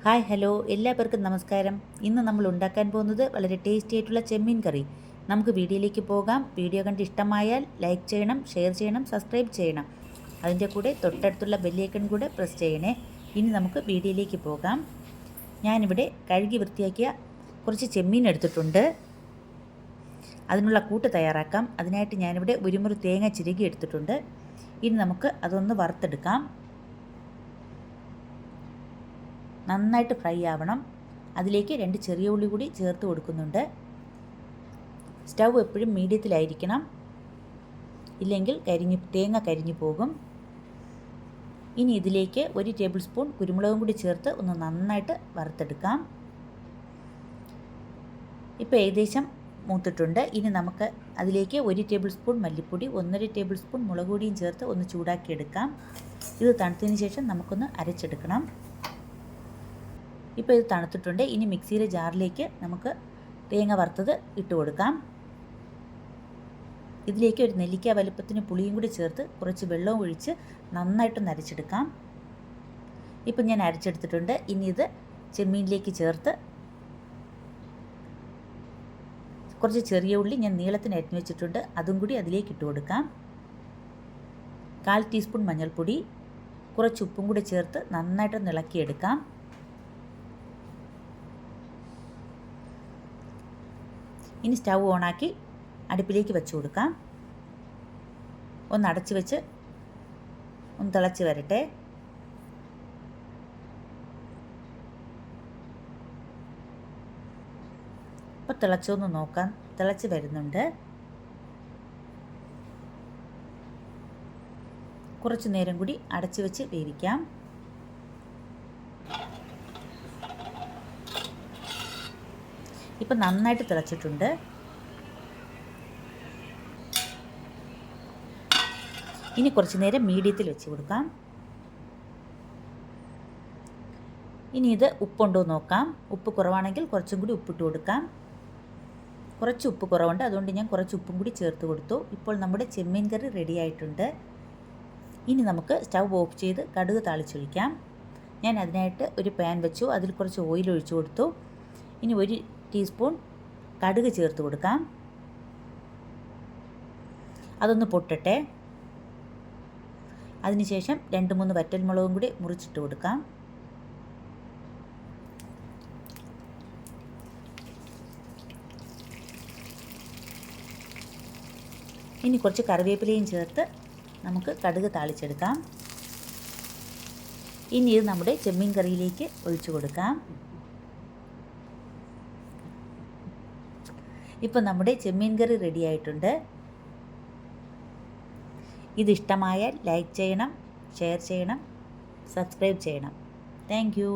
Hi hello എല്ലാവർക്കും നമസ്കാരം. ഇന്ന് നമ്മൾ ഉണ്ടാക്കാൻ പോകുന്നത് വളരെ ടേസ്റ്റി ആയിട്ടുള്ള ചെമ്മീൻ കറി. നമുക്ക് വീഡിയോയിലേക്ക് പോകാം. വീഡിയോ കണ്ട് ഇഷ്ടമായാൽ ലൈക്ക് ചെയ്യണം, ഷെയർ ചെയ്യണം, സബ്സ്ക്രൈബ് ചെയ്യണം. അതിൻ്റെ കൂടെ തൊട്ടടുത്തുള്ള ബെല്ലൈക്കൺ കൂടെ പ്രസ് ചെയ്യണേ. ഇനി നമുക്ക് വീഡിയോയിലേക്ക് പോകാം. ഞാനിവിടെ കഴുകി വൃത്തിയാക്കിയ കുറച്ച് ചെമ്മീൻ എടുത്തിട്ടുണ്ട്. അതിനുള്ള കൂട്ട് തയ്യാറാക്കാം. അതിനായിട്ട് ഞാനിവിടെ ഒരു മുറി തേങ്ങ ചിരകി എടുത്തിട്ടുണ്ട്. ഇനി നമുക്ക് അതൊന്ന് വറുത്തെടുക്കാം. നന്നായിട്ട് ഫ്രൈ ആവണം. അതിലേക്ക് 2 ചെറിയ ഉള്ളി കൂടി ചേർത്ത് കൊടുക്കുന്നുണ്ട്. സ്റ്റൗ എപ്പോഴും മീഡിയത്തിലായിരിക്കണം, ഇല്ലെങ്കിൽ തേങ്ങ കരിഞ്ഞു പോകും. ഇനി ഇതിലേക്ക് 1 ടേബിൾ സ്പൂൺ കുരുമുളകും കൂടി ചേർത്ത് ഒന്ന് നന്നായിട്ട് വറുത്തെടുക്കാം. ഇപ്പോൾ ഏകദേശം മൂത്തിട്ടുണ്ട്. ഇനി നമുക്ക് അതിലേക്ക് 1 ടേബിൾ സ്പൂൺ മല്ലിപ്പൊടി, 1.5 ടേബിൾ സ്പൂൺ മുളക് പൊടിയും ചേർത്ത് ഒന്ന് ചൂടാക്കിയെടുക്കാം. ഇത് തണുത്തതിന് ശേഷം നമുക്കൊന്ന് അരച്ചെടുക്കണം. ഇപ്പോൾ ഇത് തണുത്തിട്ടുണ്ട്. ഇനി മിക്സിയിലെ ജാറിലേക്ക് നമുക്ക് തേങ്ങ വറുത്തത് ഇട്ട് കൊടുക്കാം. ഇതിലേക്ക് ഒരു നെല്ലിക്ക വലുപ്പത്തിന് പുളിയും കൂടി ചേർത്ത് കുറച്ച് വെള്ളവും ഒഴിച്ച് നന്നായിട്ടൊന്ന് അരച്ചെടുക്കാം. ഇപ്പം ഞാൻ അരച്ചെടുത്തിട്ടുണ്ട്. ഇനി ഇത് ചെമ്മീനിലേക്ക് ചേർത്ത് കുറച്ച് ചെറിയ ഉള്ളി ഞാൻ നീളത്തിന് അരിഞ്ഞു വെച്ചിട്ടുണ്ട്, അതും കൂടി അതിലേക്ക് ഇട്ട് കൊടുക്കാം. 1/4 ടീസ്പൂൺ മഞ്ഞൾപ്പൊടി, കുറച്ച് ഉപ്പും കൂടി ചേർത്ത് നന്നായിട്ടൊന്ന് ഇളക്കിയെടുക്കാം. ഇനി സ്റ്റൗ ഓണാക്കി അടുപ്പിലേക്ക് വെച്ച് കൊടുക്കാം. ഒന്ന് അടച്ച് വെച്ച് ഒന്ന് തിളച്ച് വരട്ടെ. ഇപ്പോൾ തിളച്ചൊന്ന് നോക്കാം. തിളച്ച് വരുന്നുണ്ട്. കുറച്ച് നേരം കൂടി അടച്ച് വെച്ച് വേവിക്കാം. ഇപ്പം നന്നായിട്ട് തിളച്ചിട്ടുണ്ട്. ഇനി കുറച്ച് നേരം മീഡിയത്തിൽ വെച്ച് കൊടുക്കാം. ഇനി ഇത് ഉപ്പുണ്ടോ നോക്കാം. ഉപ്പ് കുറവാണെങ്കിൽ കുറച്ചും കൂടി ഉപ്പിട്ട് കൊടുക്കാം. കുറച്ച് ഉപ്പ് കുറവുണ്ട്, അതുകൊണ്ട് ഞാൻ കുറച്ച് ഉപ്പും കൂടി ചേർത്ത് കൊടുത്തു. ഇപ്പോൾ നമ്മുടെ ചെമ്മീൻ കറി റെഡി ആയിട്ടുണ്ട്. ഇനി നമുക്ക് സ്റ്റൗ ഓഫ് ചെയ്ത് കടുക് താളിച്ചൊഴിക്കാം. ഞാൻ അതിനായിട്ട് ഒരു പാൻ വെച്ചു. അതിൽ കുറച്ച് ഓയിൽ ഒഴിച്ചു കൊടുത്തു. ഇനി 1 ടീസ്പൂൺ കടുക് ചേർത്ത് കൊടുക്കാം. അതൊന്ന് പൊട്ടട്ടെ. അതിനുശേഷം 2-3 വറ്റൽമുളകും കൂടി മുറിച്ചിട്ട് കൊടുക്കാം. ഇനി കുറച്ച് കറിവേപ്പിലയും ചേർത്ത് നമുക്ക് കടുക് താളിച്ചെടുക്കാം. ഇനി ഇത് നമ്മുടെ ചെമ്മീൻ കറിയിലേക്ക് ഒഴിച്ചു കൊടുക്കാം. ഇപ്പോൾ നമ്മുടെ ചെമ്മീൻ കറി റെഡി ആയിട്ടുണ്ട്. ഇതിഷ്ടമായാൽ ലൈക്ക് ചെയ്യണം, ഷെയർ ചെയ്യണം, സബ്സ്ക്രൈബ് ചെയ്യണം. Thank you.